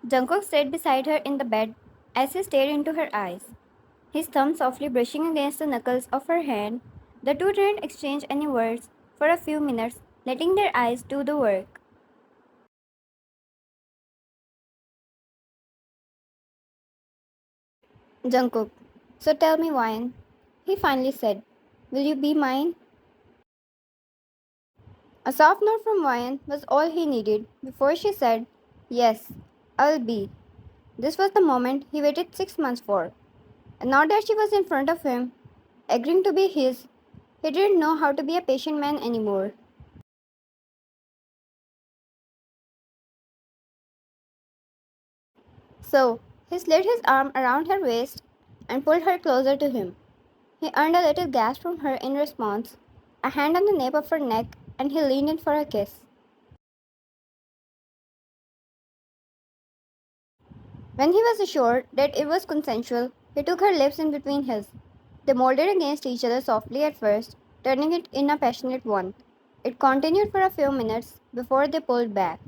Jungkook sat beside her in the bed as he stared into her eyes, his thumb softly brushing against the knuckles of her hand. The two didn't exchange any words for a few minutes, letting their eyes do the work. Jungkook, so tell me, Wine, he finally said, will you be mine? A soft note from Wine was all he needed before she said, yes, I'll be. This was the moment he waited 6 months for. And now that she was in front of him, agreeing to be his, he didn't know how to be a patient man anymore. So, he slid his arm around her waist and pulled her closer to him. He earned a little gasp from her in response, a hand on the nape of her neck, and he leaned in for a kiss. When he was assured that it was consensual, he took her lips in between his. They molded against each other softly at first, turning it in a passionate one. It continued for a few minutes before they pulled back.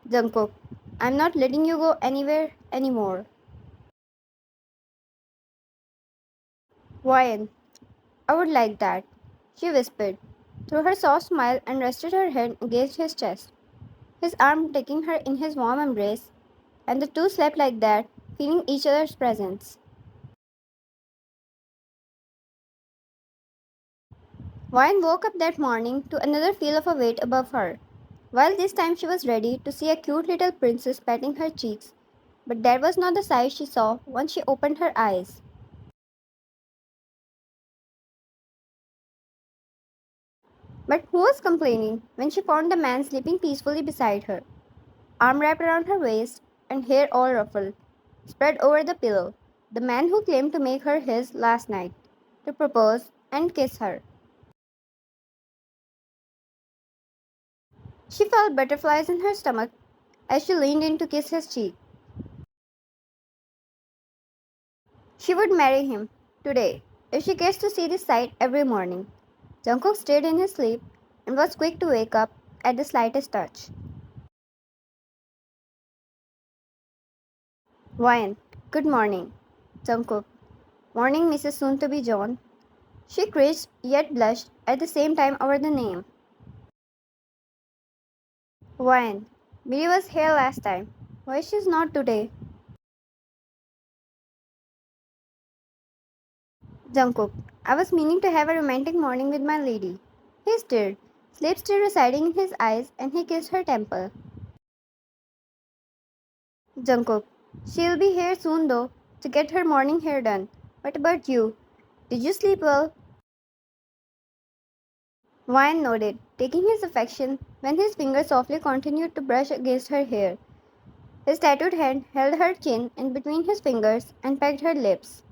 Jungkook, I'm not letting you go anywhere anymore. Ryan, I would like that, she whispered, through her soft smile and rested her head against his chest, his arm taking her in his warm embrace, and the two slept like that, feeling each other's presence. Ryan woke up that morning to another feel of a weight above her. While this time she was ready to see a cute little princess patting her cheeks, but that was not the sight she saw once she opened her eyes. But who was complaining when she found the man sleeping peacefully beside her, arm wrapped around her waist and hair all ruffled, spread over the pillow? The man who claimed to make her his last night, to propose and kiss her. She felt butterflies in her stomach as she leaned in to kiss his cheek. She would marry him today if she gets to see this sight every morning. Jungkook stayed in his sleep and was quick to wake up at the slightest touch. Ryan, good morning. Jungkook, morning, Mrs. Soon-to-be John. She cringed yet blushed at the same time over the name. Ryan, Miri was here last time. Why she's not today? Jungkook, I was meaning to have a romantic morning with my lady. He stirred, sleep still residing in his eyes, and he kissed her temple. Jungkook, she'll be here soon though, to get her morning hair done. What about you? Did you sleep well? Ryan nodded, taking his affection when his fingers softly continued to brush against her hair. His tattooed hand held her chin in between his fingers and pecked her lips.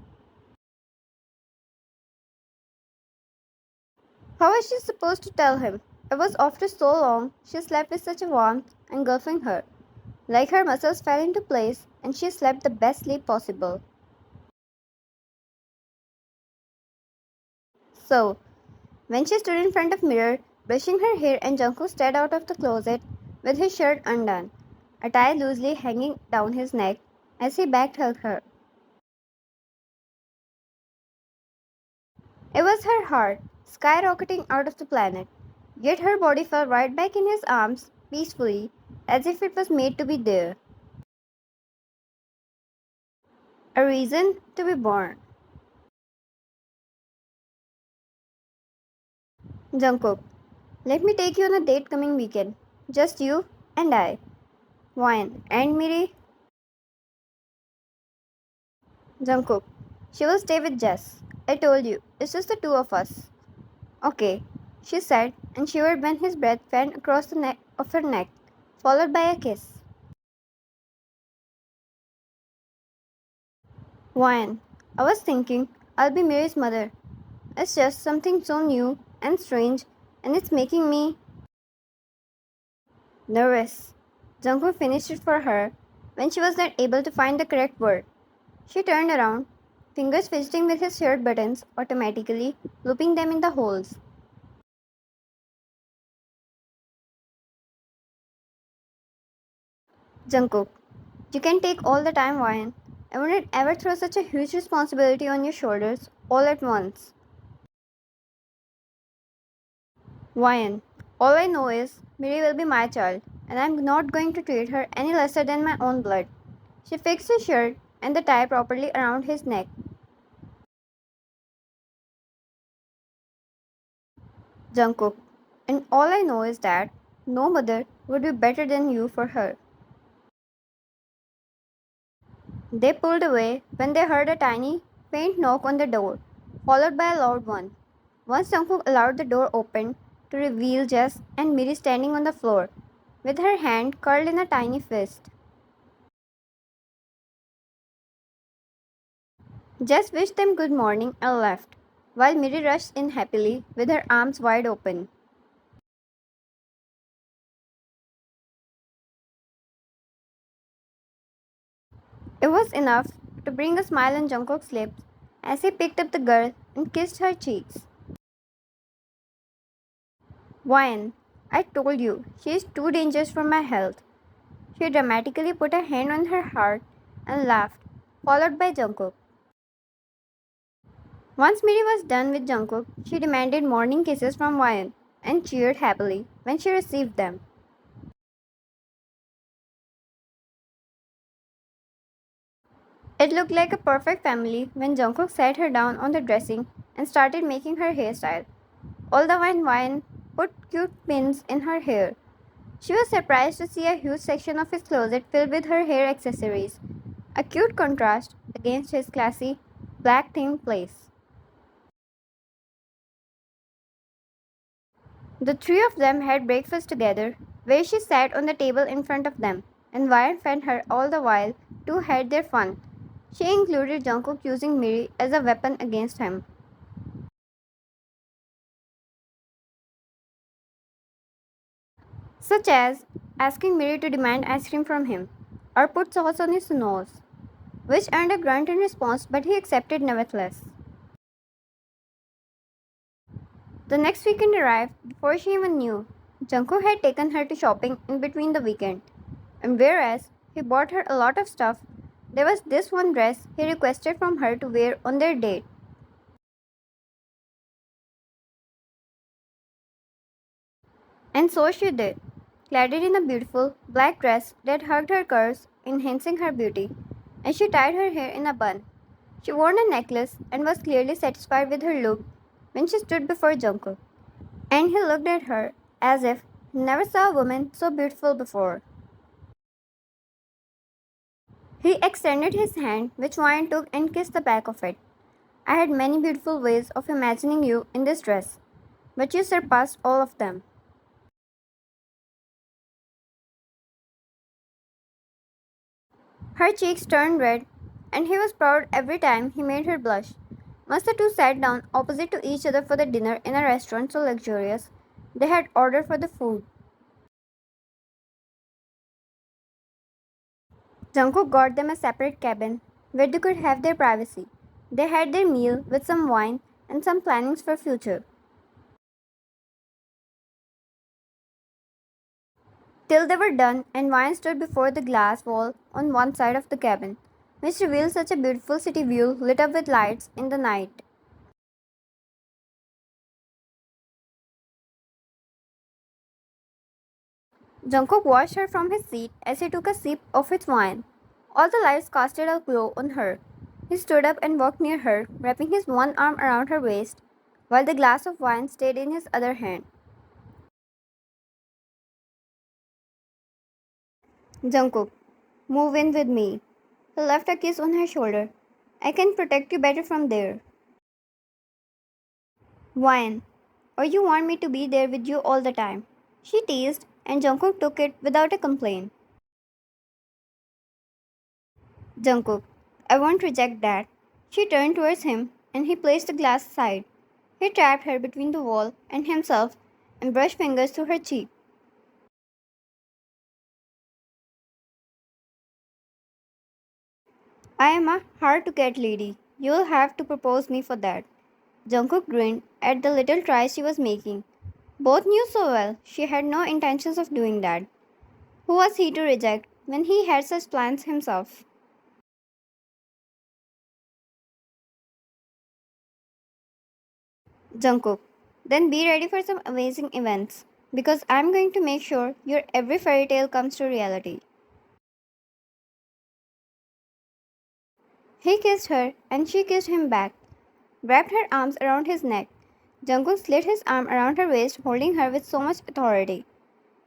How was she supposed to tell him? It was after so long she slept with such a warmth engulfing her. Like her muscles fell into place and she slept the best sleep possible. So, when she stood in front of mirror, brushing her hair and Jungkook stared out of the closet with his shirt undone, a tie loosely hanging down his neck as he back hugged her. It was her heart, skyrocketing out of the planet. Yet her body fell right back in his arms, peacefully, as if it was made to be there. A reason to be born. Jungkook, let me take you on a date coming weekend. Just you and I. Wine and Miri. Jungkook, she will stay with Jess. I told you, it's just the two of us. Okay, she said, and shivered when his breath fanned across the neck of her neck, followed by a kiss. Wine, I was thinking I'll be Mary's mother. It's just something so new and strange, and it's making me nervous. Jungkook finished it for her when she was not able to find the correct word. She turned around, fingers fidgeting with his shirt buttons, automatically looping them in the holes. Jungkook, you can take all the time, Ryan. I wouldn't ever throw such a huge responsibility on your shoulders all at once. Ryan, all I know is Miri will be my child, and I'm not going to treat her any lesser than my own blood. She fixed his shirt and the tie properly around his neck. Jungkook, and all I know is that no mother would be better than you for her. They pulled away when they heard a tiny, faint knock on the door, followed by a loud one. Once Jungkook allowed the door open to reveal Jess and Miri standing on the floor, with her hand curled in a tiny fist. Jess wished them good morning and left, while Miri rushed in happily with her arms wide open. It was enough to bring a smile on Jungkook's lips as he picked up the girl and kissed her cheeks. Wine, I told you, she is too dangerous for my health. She dramatically put a hand on her heart and laughed, followed by Jungkook. Once Miri was done with Jungkook, she demanded morning kisses from Wyan and cheered happily when she received them. It looked like a perfect family when Jungkook sat her down on the dressing and started making her hairstyle. All the while Wyan put cute pins in her hair. She was surprised to see a huge section of his closet filled with her hair accessories, a cute contrast against his classy, black themed place. The three of them had breakfast together, where she sat on the table in front of them, and Wyan fed her all the while. Two had their fun. She included Jungkook using Miri as a weapon against him, such as asking Miri to demand ice cream from him, or put sauce on his nose, which earned a grunt in response, but he accepted nevertheless. The next weekend arrived before she even knew. Jungkook had taken her to shopping in between the weekend, and whereas he bought her a lot of stuff, there was this one dress he requested from her to wear on their date. And so she did, clad in a beautiful black dress that hugged her curves, enhancing her beauty, and she tied her hair in a bun. She wore a necklace and was clearly satisfied with her look when she stood before Jungkook, and he looked at her as if he never saw a woman so beautiful before. He extended his hand, which Wyan took and kissed the back of it. I had many beautiful ways of imagining you in this dress, but you surpassed all of them. Her cheeks turned red, and he was proud every time he made her blush. Once the two sat down opposite to each other for the dinner in a restaurant so luxurious, they had ordered for the food. Jungkook got them a separate cabin where they could have their privacy. They had their meal with some wine and some plannings for future. Till they were done, and Wine stood before the glass wall on one side of the cabin, which revealed such a beautiful city view lit up with lights in the night. Jungkook watched her from his seat as he took a sip of his wine. All the lights casted a glow on her. He stood up and walked near her, wrapping his one arm around her waist, while the glass of wine stayed in his other hand. Jungkook, move in with me. He left a kiss on her shoulder. I can protect you better from there. Wine, or you want me to be there with you all the time? She teased, and Jungkook took it without a complaint. Jungkook, I won't reject that. She turned towards him, and he placed the glass aside. He trapped her between the wall and himself and brushed fingers through her cheek. I am a hard to get lady. You'll have to propose me for that. Jungkook grinned at the little try she was making. Both knew so well she had no intentions of doing that. Who was he to reject when he had such plans himself? Jungkook, then be ready for some amazing events because I'm going to make sure your every fairy tale comes to reality. He kissed her and she kissed him back, wrapped her arms around his neck. Jungkook slid his arm around her waist, holding her with so much authority,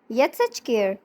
yet such care.